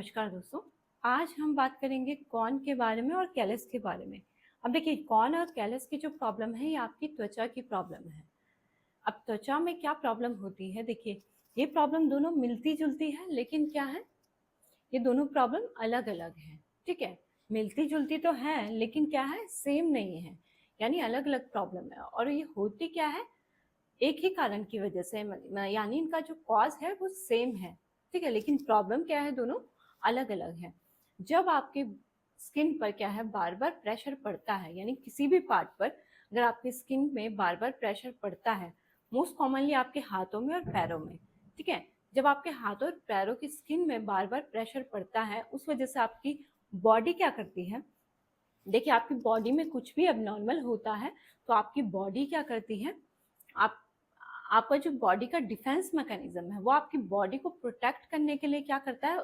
नमस्कार दोस्तों। आज हम बात करेंगे कॉर्न के बारे में और कैलस के बारे में। अब देखिए, कॉर्न और कैलस की जो प्रॉब्लम है ये आपकी त्वचा की प्रॉब्लम है। अब त्वचा में क्या प्रॉब्लम होती है, देखिए ये प्रॉब्लम दोनों मिलती जुलती है, लेकिन क्या है, ये दोनों प्रॉब्लम अलग अलग है। ठीक है, मिलती जुलती तो है लेकिन क्या है, सेम नहीं है, यानी अलग अलग प्रॉब्लम है। और ये होती क्या है, एक ही कारण की वजह से, यानी इनका जो कॉज है वो सेम है। ठीक है, लेकिन प्रॉब्लम क्या है, दोनों अलग अलग है। जब आपके स्किन पर क्या है, बार बार प्रेशर पड़ता है, यानी किसी भी पार्ट पर अगर आपकी स्किन में बार बार प्रेशर पड़ता है, मोस्ट कॉमनली आपके हाथों में और पैरों में। ठीक है, जब आपके हाथों और पैरों की स्किन में बार बार प्रेशर पड़ता है, उस वजह से आपकी बॉडी क्या करती है, देखिए आपकी बॉडी में कुछ भी अबनॉर्मल होता है तो आपकी बॉडी क्या करती है, आप आपका जो बॉडी का डिफेंस मैकेनिज्म है वो आपकी बॉडी को प्रोटेक्ट करने के लिए क्या करता है,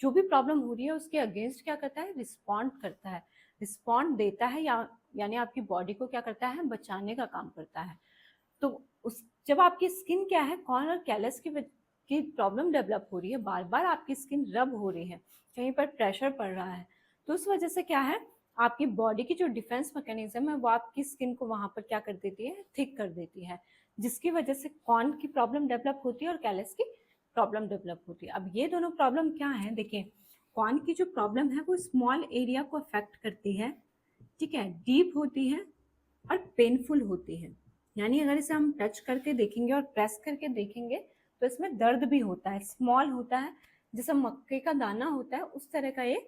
जो भी प्रॉब्लम हो रही है उसके अगेंस्ट क्या करता है, रिस्पॉन्ड करता है, रिस्पॉन्ड देता है, यानी आपकी बॉडी को क्या करता है, बचाने का काम करता है। तो उस जब आपकी स्किन क्या है, कॉर्न और कैलस की प्रॉब्लम डेवलप हो रही है, बार बार आपकी स्किन रब हो रही है, कहीं पर प्रेशर पड़ रहा है, तो उस वजह से क्या है, आपकी बॉडी की जो डिफेंस मैकेनिज्म है वो आपकी स्किन को वहां पर क्या कर देती है, थिक कर देती है, जिसकी वजह से कॉर्न की प्रॉब्लम डेवलप होती है और कैलस की प्रॉब्लम डेवलप होती है। अब ये दोनों प्रॉब्लम क्या है, देखिए कॉर्न की जो प्रॉब्लम है वो स्मॉल एरिया को अफेक्ट करती है। ठीक है, डीप होती है और पेनफुल होती है, यानी अगर इसे हम टच करके देखेंगे और प्रेस करके देखेंगे तो इसमें दर्द भी होता है, स्मॉल होता है, जैसे मक्के का दाना होता है उस तरह का ये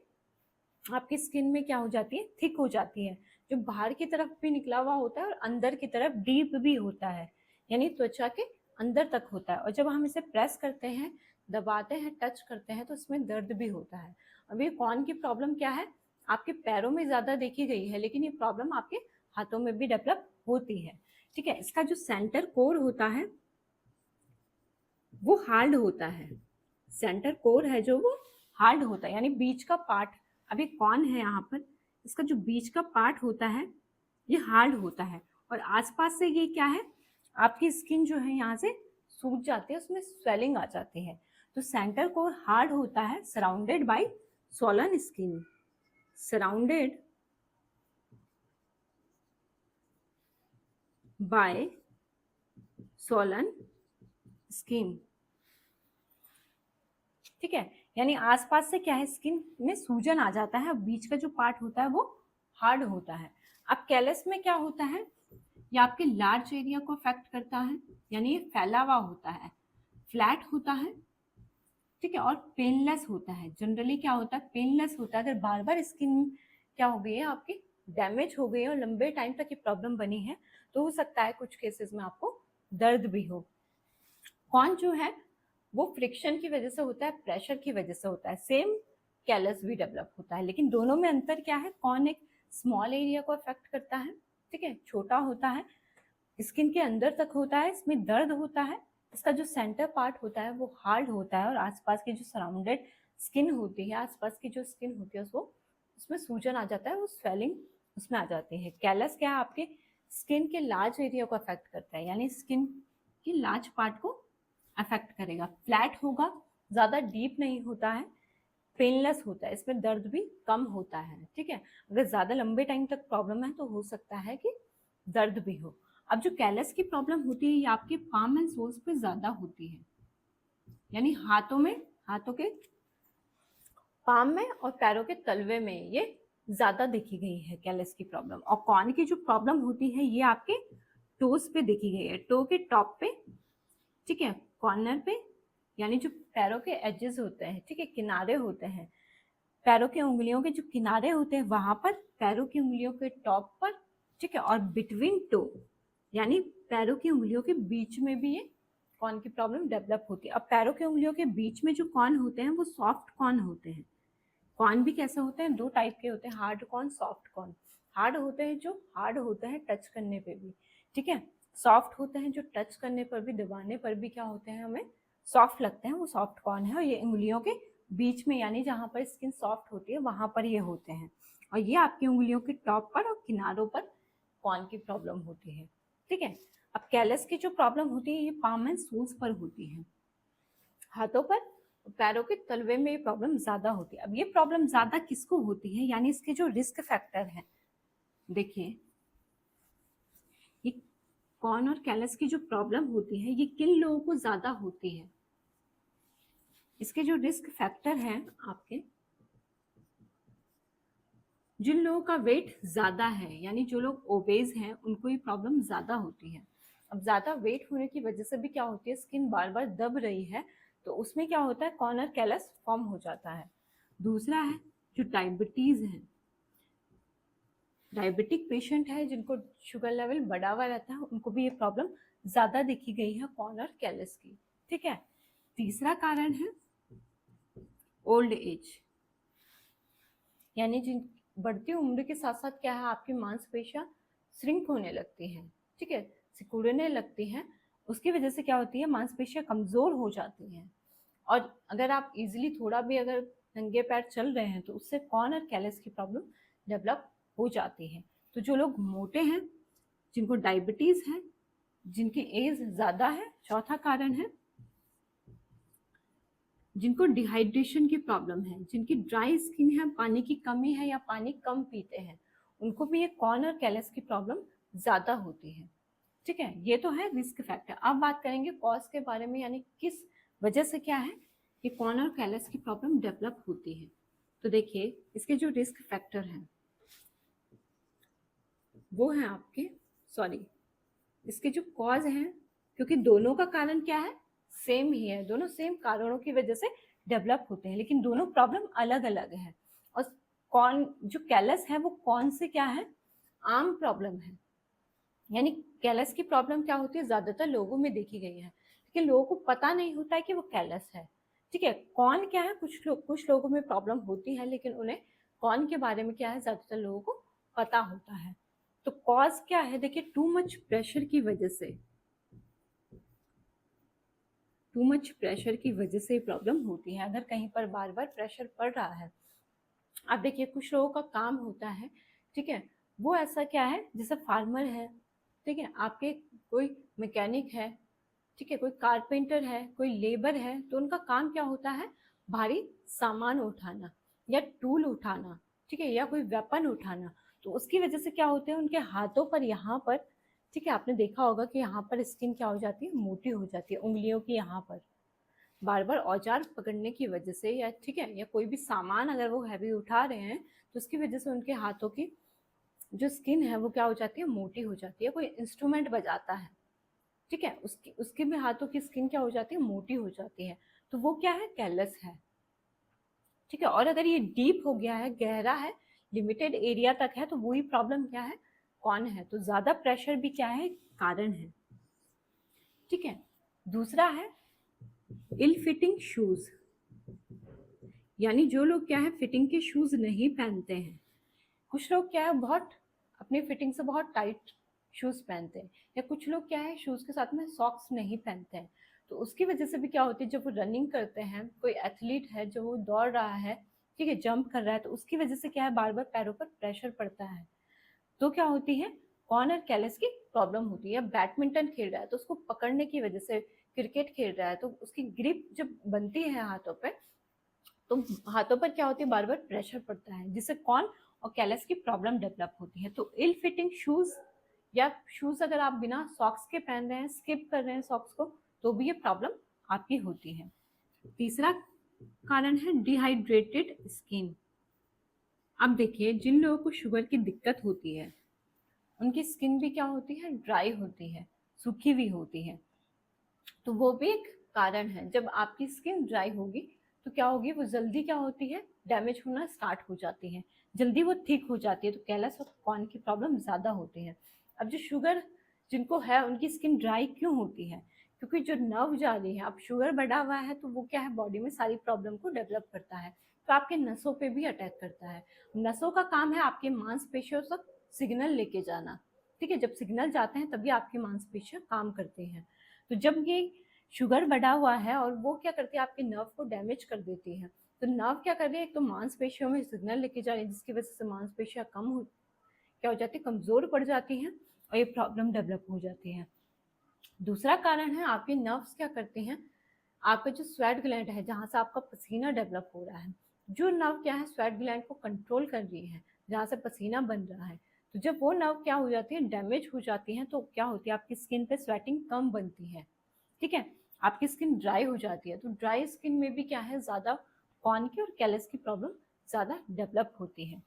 आपकी स्किन में क्या हो जाती है, थिक हो जाती है, जो बाहर की तरफ भी निकला हुआ होता है और अंदर की तरफ डीप भी होता है, यानी त्वचा के अंदर तक होता है। और जब हम इसे प्रेस करते हैं, दबाते हैं, टच करते हैं तो इसमें दर्द भी होता है। अब ये कॉर्न की प्रॉब्लम क्या है, आपके पैरों में ज्यादा देखी गई है, लेकिन ये प्रॉब्लम आपके हाथों में भी डेवलप होती है। ठीक है, इसका जो सेंटर कोर होता है वो हार्ड होता है, सेंटर कोर है जो वो हार्ड होता है, यानी बीच का पार्ट, अभी कौन है यहाँ पर, इसका जो बीच का पार्ट होता है ये हार्ड होता है, और आसपास से ये क्या है, आपकी स्किन जो है यहाँ से सूज जाती है, उसमें स्वेलिंग आ जाती है। तो सेंटर कोर हार्ड होता है, surrounded by Solan skin, surrounded by Solan skin. ठीक है, यानी आसपास से क्या है, स्किन में सूजन आ जाता है, बीच का जो पार्ट होता है वो हार्ड होता है। अब कैलस में क्या होता है, ये आपके लार्ज एरिया को अफेक्ट करता है, यानी ये फैला हुआ होता है, फ्लैट होता है। ठीक है, और पेनलेस होता है, जनरली क्या होता है, पेनलेस होता है। अगर बार बार स्किन क्या हो गई है आपकी, डैमेज हो गई है और लंबे टाइम तक ये प्रॉब्लम बनी है, तो हो सकता है कुछ केसेस में आपको दर्द भी हो। कौन जो है वो फ्रिक्शन की वजह से होता है, प्रेशर की वजह से होता है, सेम कैलस भी डेवलप होता है, लेकिन दोनों में अंतर क्या है, कौन एक स्मॉल एरिया को अफेक्ट करता है, ठीक है, छोटा होता है, स्किन के अंदर तक होता है, इसमें दर्द होता है, इसका जो सेंटर पार्ट होता है वो हार्ड होता है, और आसपास की जो सराउंडेड स्किन होती है, आसपास की जो स्किन होती है उसको, उसमें सूजन आ जाता है, वो स्वेलिंग उसमें आ जाती है। कैलस क्या है, आपके स्किन के लार्ज एरिया को अफेक्ट करता है, यानी स्किन की लार्ज पार्ट को अफेक्ट करेगा, फ्लैट होगा, ज़्यादा डीप नहीं होता है, पेनलेस होता है, इसमें दर्द भी कम होता है। ठीक है, अगर ज़्यादा लंबे टाइम तक प्रॉब्लम है तो हो सकता है कि दर्द भी हो। अब जो कैलस की प्रॉब्लम होती है ये आपके पाम एंड सोल्स पे ज़्यादा होती है, यानी हाथों में, हाथों के पाम में और पैरों के तलवे में ये ज़्यादा देखी गई है कैलस की प्रॉब्लम। और कॉर्न की जो प्रॉब्लम होती है ये आपके टोज पे देखी गई है, टो के टॉप पे, ठीक है, कॉर्नर पे, यानी जो पैरों के एजेस होते हैं, ठीक है, किनारे होते हैं, पैरों के उंगलियों के जो किनारे होते हैं वहां पर, पैरों की उंगलियों के टॉप पर, ठीक है, और बिटवीन टो, यानी पैरों की उंगलियों के बीच में भी ये कॉर्न की प्रॉब्लम डेवलप होती है। अब पैरों की उंगलियों के बीच में जो कॉर्न होते हैं वो सॉफ्ट कॉर्न होते हैं। कॉर्न भी कैसे होते हैं, दो टाइप के होते हैं, hard corn, soft corn. Hard होते हैं जो हार्ड होते हैं टच करने पे भी, ठीक है, सॉफ्ट होते हैं जो टच करने पर भी, दबाने पर भी क्या होते हैं, हमें सॉफ्ट लगते हैं, वो सॉफ्ट कॉर्न है। और ये उंगलियों के बीच में, यानी जहाँ पर स्किन सॉफ्ट होती है वहां पर ये होते हैं, और ये आपकी उंगलियों के टॉप पर और किनारों पर कॉर्न की प्रॉब्लम होती है। ठीक है, अब कैलस की जो प्रॉब्लम होती है ये पाम एंड सोल्स पर होती है, हाथों पर पैरों के तलवे में ये प्रॉब्लम ज्यादा होती है। अब ये प्रॉब्लम ज्यादा किसको होती है, यानी इसके जो रिस्क फैक्टर है, देखिए ये कॉर्न और कैलस की जो प्रॉब्लम होती है ये किन लोगों को ज्यादा होती है। इसके जो रिस्क फैक्टर है आपके, जिन लोगों का वेट ज्यादा है, यानी जो लोग ओबेज हैं, उनको ये प्रॉब्लम ज्यादा होती है। अब ज्यादा वेट होने की वजह से भी क्या होती है, स्किन बार बार दब रही है, तो उसमें क्या होता है, कॉर्नर कैलस फॉर्म हो जाता है। दूसरा है जो डायबिटीज है, डायबिटिक पेशेंट है जिनको शुगर लेवल बढ़ा हुआ रहता है, उनको भी ये प्रॉब्लम ज्यादा देखी गई है कॉर्नर कैलस की। ठीक है। तीसरा कारण है ओल्ड एज, यानी जिन बढ़ती उम्र के साथ साथ क्या है, आपकी मांसपेशियां श्रिंक होने लगती हैं, ठीक है, सिकुड़ने लगती हैं। उसकी वजह से क्या होती है, मांसपेशियां कमजोर हो जाती हैं। और अगर आप इजीली थोड़ा भी अगर नंगे पैर चल रहे हैं तो उससे कॉर्नर कैलस की प्रॉब्लम डेवलप हो जाती है। तो जो लोग मोटे हैं, जिनको डायबिटीज है, जिनकी एज ज्यादा है, चौथा कारण है जिनको डिहाइड्रेशन की प्रॉब्लम है, जिनकी ड्राई स्किन है, पानी की कमी है या पानी कम पीते हैं, उनको भी ये कॉर्नर कैलस की प्रॉब्लम ज्यादा होती है। ठीक है, ये तो है रिस्क फैक्टर। अब बात करेंगे कॉज के बारे में, यानी किस वजह से क्या है कि कॉर्नर कैलस की प्रॉब्लम डेवलप होती है। तो देखिए इसके जो रिस्क फैक्टर हैं वो है आपके, सॉरी, इसके जो कॉज हैं, क्योंकि दोनों का कारण क्या है, सेम ही है, दोनों सेम कारणों की वजह से डेवलप होते हैं, लेकिन दोनों प्रॉब्लम अलग अलग है। और कौन जो कैलस है वो कौन से क्या है, आम प्रॉब्लम है। यानी कैलस की प्रॉब्लम क्या होती है, ज्यादातर लोगों में देखी गई है, लेकिन लोगों को पता नहीं होता है कि वो कैलस है। ठीक है, कौन क्या है, कुछ लोगों में प्रॉब्लम होती है, लेकिन उन्हें कौन के बारे में क्या है, ज्यादातर लोगों को पता होता है। तो कॉज क्या है, देखिए टू मच प्रेशर की वजह से, टू मच प्रेशर की वजह से प्रॉब्लम होती है। अगर कहीं पर बार बार प्रेशर पड़ रहा है, आप देखिए कुछ लोगों का काम होता है, ठीक है, वो ऐसा क्या है, जैसे फार्मर है, ठीक है, आपके कोई मैकेनिक है, ठीक है, कोई कारपेंटर है, कोई लेबर है, तो उनका काम क्या होता है, भारी सामान उठाना या टूल उठाना, ठीक है, या कोई वेपन उठाना। तो उसकी वजह से क्या होते हैं, उनके हाथों पर, यहाँ पर, ठीक है, आपने देखा होगा कि यहाँ पर स्किन क्या हो जाती है, मोटी हो जाती है, उंगलियों की यहाँ पर, बार बार औजार पकड़ने की वजह से, या ठीक है, या कोई भी सामान अगर वो हैवी उठा रहे हैं तो उसकी वजह से उनके हाथों की जो स्किन है वो क्या हो जाती है, मोटी हो जाती है। कोई इंस्ट्रूमेंट बजाता है, ठीक है, उसकी उसके भी हाथों की स्किन क्या हो जाती है, मोटी हो जाती है, तो वो क्या है, कैलस है। ठीक है, और अगर ये डीप हो गया है, गहरा है, लिमिटेड एरिया तक है, तो वही प्रॉब्लम क्या है, कौन है। तो ज्यादा प्रेशर भी क्या है, कारण है। ठीक है, दूसरा है इल फिटिंग शूज, यानी जो लोग क्या है, फिटिंग के शूज नहीं पहनते हैं। कुछ लोग क्या है, बहुत अपनी फिटिंग से बहुत टाइट शूज पहनते हैं, या कुछ लोग क्या है, शूज के साथ में सॉक्स नहीं पहनते हैं। तो उसकी वजह से भी क्या होती है, जब वो रनिंग करते हैं, कोई एथलीट है जो वो दौड़ रहा है, ठीक है, जंप कर रहा है, तो उसकी वजह से क्या है, बार बार पैरों पर प्रेशर पड़ता है, तो क्या होती है, कॉर्नर कैलस की प्रॉब्लम होती है। बैडमिंटन खेल रहा है तो उसको पकड़ने की वजह से, क्रिकेट खेल रहा है तो उसकी ग्रिप जब बनती है हाथों पे, तो हाथों पर क्या होती है, बार बार प्रेशर पड़ता है, जिससे कॉर्न और कैलस की प्रॉब्लम डेवलप होती है। तो इल फिटिंग शूज, या शूज अगर आप बिना सॉक्स के पहन रहे हैं, स्किप कर रहे हैं सॉक्स को, तो भी ये प्रॉब्लम आपकी होती है। तीसरा कारण है डिहाइड्रेटेड स्किन। अब देखिए जिन लोगों को शुगर की दिक्कत होती है, उनकी स्किन भी क्या होती है, ड्राई होती है, सूखी हुई होती है। तो वो भी एक कारण है। जब आपकी स्किन ड्राई होगी तो क्या होगी, वो जल्दी क्या होती है, डैमेज होना स्टार्ट हो जाती है, जल्दी वो थिक हो जाती है, तो कैलस और कॉर्न की प्रॉब्लम ज़्यादा होती है। अब जो शुगर जिनको है, उनकी स्किन ड्राई क्यों होती है, क्योंकि जो नर्व जा रही है, अब शुगर बढ़ा हुआ है तो वो क्या है, बॉडी में सारी प्रॉब्लम को डेवलप करता है, तो आपके नसों पे भी अटैक करता है। नसों का काम है आपके मांसपेशियों तक सिग्नल लेके जाना, ठीक है, जब सिग्नल जाते हैं तभी आपकी मांसपेशियां काम करती हैं। तो जब ये शुगर बढ़ा हुआ है और वो क्या करती है, आपके नर्व को डैमेज कर देती है, तो नर्व क्या कर रही है, एक तो मांसपेशियों में सिग्नल लेके जा रही है, जिसकी वजह से मांसपेशियां कम हो, क्या हो जाती है, कमजोर पड़ जाती हैं, और ये प्रॉब्लम डेवलप हो जाती है। दूसरा कारण है आपके नर्व्स क्या करते हैं, आपका जो स्वेट ग्लैंड है, जहाँ से आपका पसीना डेवलप हो रहा है, जो नर्व क्या है स्वेट ग्लैंड को कंट्रोल कर रही है, जहाँ से पसीना बन रहा है, तो जब वो नर्व क्या हो जाती है, डैमेज हो जाती है, तो क्या होती है, आपकी स्किन पे स्वेटिंग कम बनती है, ठीक है, आपकी स्किन ड्राई हो जाती है। तो ड्राई स्किन में भी क्या है, ज़्यादा कॉन की और कैलस की प्रॉब्लम ज़्यादा डेवलप होती है।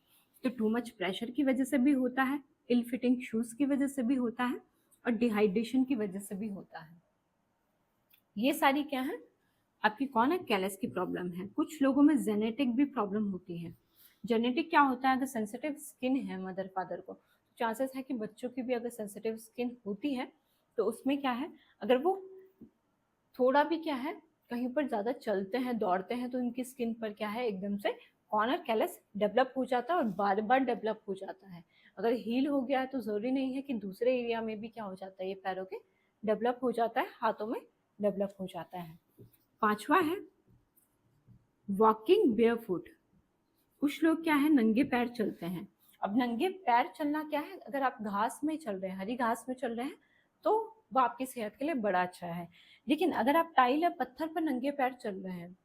तो टू मच प्रेशर की वजह से भी होता है, इल फिटिंग शूज़ की वजह से भी होता है, और डिहाइड्रेशन की वजह से भी होता है। ये सारी क्या है, आपकी कौन है, कैलस की प्रॉब्लम है। कुछ लोगों में जेनेटिक भी प्रॉब्लम होती है। जेनेटिक क्या होता है, अगर सेंसिटिव स्किन है मदर फादर को, चांसेस है कि बच्चों की भी अगर सेंसिटिव स्किन होती है, तो उसमें क्या है, अगर वो थोड़ा भी क्या है, कहीं पर ज़्यादा चलते हैं दौड़ते हैं, तो उनकी स्किन पर क्या है, एकदम से कॉर्नर कैलस डेवलप हो जाता है और बार बार डेवलप हो जाता है। अगर हील हो गया है तो ज़रूरी नहीं है कि दूसरे एरिया में भी क्या हो जाता है, ये पैरों के डेवलप हो जाता है, हाथों में डेवलप हो जाता है। पांचवा है वॉकिंग बेयरफुट। कुछ लोग क्या है, नंगे पैर चलते हैं। अब नंगे पैर चलना क्या है, अगर आप घास में चल रहे हैं, हरी घास में चल रहे हैं, तो वो आपकी सेहत के लिए बड़ा अच्छा है। लेकिन अगर आप टाइल या पत्थर पर नंगे पैर चल रहे हैं,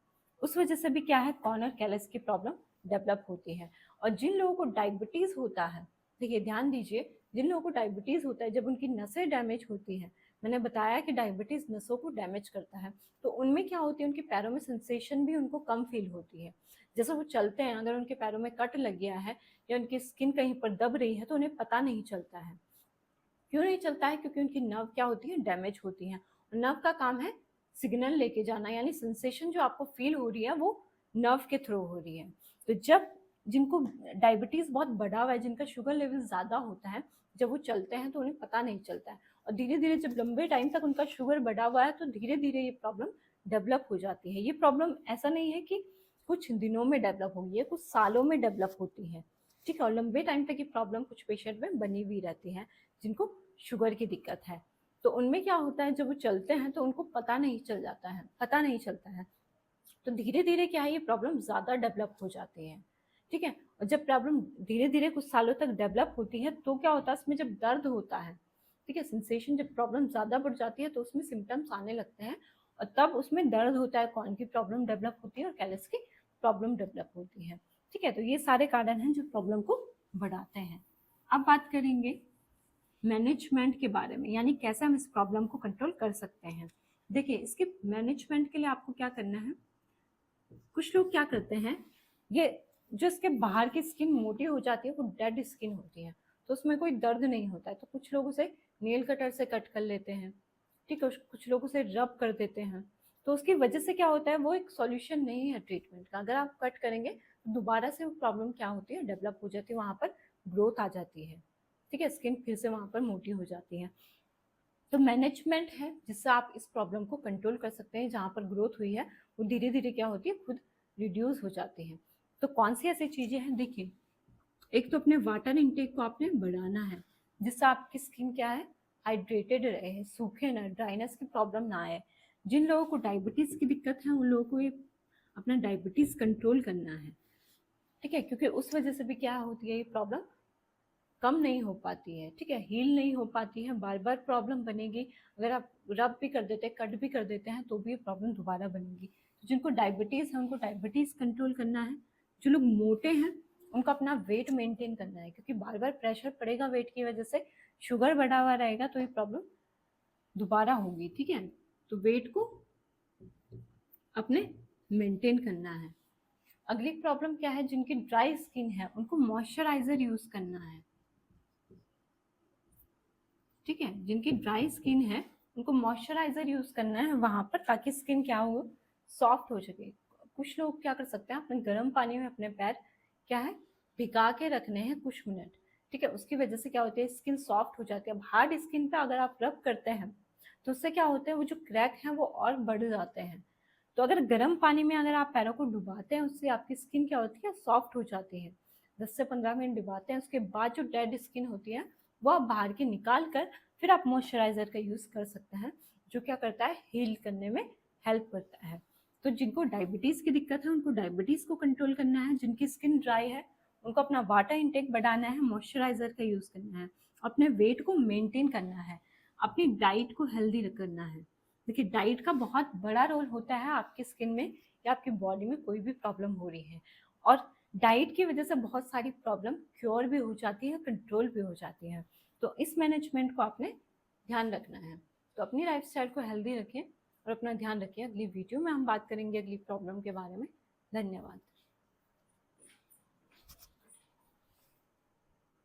उस वजह से भी क्या है, कॉर्नर कैलस की प्रॉब्लम डेवलप होती है। और जिन लोगों को डायबिटीज होता है, देखिए ध्यान दीजिए, जिन लोगों को डायबिटीज होता है, जब उनकी नसें डैमेज होती है, मैंने बताया कि डायबिटीज नसों को डैमेज करता है, तो उनमें क्या होती है, उनके पैरों में सेंसेशन भी उनको कम फील होती है। जैसे वो चलते हैं, अगर उनके पैरों में कट लग गया है या उनकी स्किन कहीं पर दब रही है, तो उन्हें पता नहीं चलता है। क्यों नहीं चलता है, क्योंकि उनकी नर्व क्या होती है, डैमेज होती है। और नर्व का काम है सिग्नल लेके जाना, यानी सेंसेशन जो आपको फील हो रही है वो नर्व के थ्रू हो रही है। तो जब जिनको डायबिटीज बहुत बढ़ा हुआ है, जिनका शुगर लेवल ज़्यादा होता है, जब वो चलते हैं तो उन्हें पता नहीं चलता है, और धीरे धीरे जब लंबे टाइम तक उनका शुगर बढ़ा हुआ है, तो धीरे धीरे ये प्रॉब्लम डेवलप हो जाती है। ये प्रॉब्लम ऐसा नहीं है कि कुछ दिनों में डेवलप होगी, ये कुछ सालों में डेवलप होती है, ठीक है। और लंबे टाइम तक ये प्रॉब्लम कुछ पेशेंट में बनी हुई रहती है, जिनको शुगर की दिक्कत है। तो उनमें क्या होता है, जब वो चलते हैं तो उनको पता नहीं चलता है, तो धीरे धीरे क्या है, ये प्रॉब्लम ज़्यादा डेवलप हो जाती है, ठीक है। और जब प्रॉब्लम धीरे धीरे कुछ सालों तक डेवलप होती है, तो क्या होता है, उसमें जब दर्द होता है, ठीक है, सेंसेशन, जब प्रॉब्लम ज़्यादा बढ़ जाती है तो उसमें सिम्टम्स आने लगते हैं, और तब उसमें दर्द होता है, कौन की प्रॉब्लम डेवलप होती है और कैलस की प्रॉब्लम डेवलप होती है, ठीक है। तो ये सारे कारण हैं जो प्रॉब्लम को बढ़ाते हैं। अब बात करेंगे मैनेजमेंट के बारे में, यानी कैसे हम इस प्रॉब्लम को कंट्रोल कर सकते हैं। देखिए, इसके मैनेजमेंट के लिए आपको क्या करना है, कुछ लोग क्या करते हैं, ये जो इसके बाहर की स्किन मोटी हो जाती है, वो डेड स्किन होती है, तो उसमें कोई दर्द नहीं होता है, तो कुछ लोग उसे नेल कटर से कट कर लेते हैं, ठीक है, कुछ लोग उसे रब कर देते हैं। तो उसकी वजह से क्या होता है, वो एक सॉल्यूशन नहीं है ट्रीटमेंट का। अगर आप कट करेंगे तो दोबारा से वो प्रॉब्लम क्या होती है, डेवलप हो जाती है, वहाँ पर ग्रोथ आ जाती है, ठीक है, स्किन फिर से वहाँ पर मोटी हो जाती है। तो मैनेजमेंट है जिससे आप इस प्रॉब्लम को कंट्रोल कर सकते हैं, जहाँ पर ग्रोथ हुई है वो धीरे धीरे क्या होती है, खुद रिड्यूस हो जाती है। तो कौन सी ऐसी चीज़ें हैं, देखिए, एक तो अपने वाटर इनटेक को आपने बढ़ाना है, जिससे आपकी स्किन क्या है, हाइड्रेटेड रहे, सूखे ना, ड्राइनेस की प्रॉब्लम ना आए। जिन लोगों को डायबिटीज़ की दिक्कत है, उन लोगों को ये अपना डायबिटीज़ कंट्रोल करना है, ठीक है, क्योंकि उस वजह से भी क्या होती है, ये प्रॉब्लम कम नहीं हो पाती है, ठीक है, हील नहीं हो पाती है, बार बार प्रॉब्लम बनेगी। अगर आप रब भी कर देते हैं, कट भी कर देते हैं, तो भी ये प्रॉब्लम दोबारा बनेगी। तो जिनको डायबिटीज़ है, उनको डायबिटीज़ कंट्रोल करना है। जो लोग मोटे हैं, उनको अपना वेट मेंटेन करना है, क्योंकि बार बार प्रेशर पड़ेगा वेट की वजह से, शुगर बढ़ा हुआ रहेगा, तो ये प्रॉब्लम दोबारा होगी, ठीक है। तो वेट को अपने मेंटेन करना है। अगली प्रॉब्लम क्या है, जिनकी ड्राई स्किन है, उनको मॉइस्चराइजर यूज करना है, ठीक है, जिनकी ड्राई स्किन है उनको मॉइस्चराइजर यूज करना है वहां पर, ताकि स्किन क्या हो, सॉफ्ट हो सके। कुछ लोग क्या कर सकते हैं, अपने गर्म पानी में अपने पैर क्या है, भिगा के रखने हैं कुछ मिनट, ठीक है, उसकी वजह से क्या होती है, स्किन सॉफ्ट हो जाती है। अब हार्ड स्किन पे अगर आप रब करते हैं, तो उससे क्या होता है, वो जो क्रैक हैं वो और बढ़ जाते हैं। तो अगर गर्म पानी में अगर आप पैरों को डुबाते हैं, उससे आपकी स्किन क्या होती है, सॉफ्ट हो जाती है। 10 से 15 मिनट डुबाते हैं, उसके बाद जो डेड स्किन होती है वो आप बाहर की निकाल कर फिर आप मॉइस्चराइज़र का यूज़ कर सकते हैं, जो क्या करता है, हील करने में हेल्प करता है। तो जिनको डायबिटीज़ की दिक्कत है, उनको डायबिटीज़ को कंट्रोल करना है। जिनकी स्किन ड्राई है, उनको अपना वाटर इंटेक बढ़ाना है, मॉइस्चराइज़र का यूज़ करना है, अपने वेट को मेंटेन करना है, अपनी डाइट को हेल्दी करना है, देखिए डाइट का बहुत बड़ा रोल होता है आपकी स्किन में या आपकी बॉडी में कोई भी प्रॉब्लम हो रही है, और डाइट की वजह से बहुत सारी प्रॉब्लम क्योर भी हो जाती है, कंट्रोल भी हो जाती है। तो इस मैनेजमेंट को आपने ध्यान रखना है। तो अपनी लाइफस्टाइल को हेल्दी रखें और अपना ध्यान रखिए। अगली वीडियो में हम बात करेंगे अगली प्रॉब्लम के बारे में। धन्यवाद।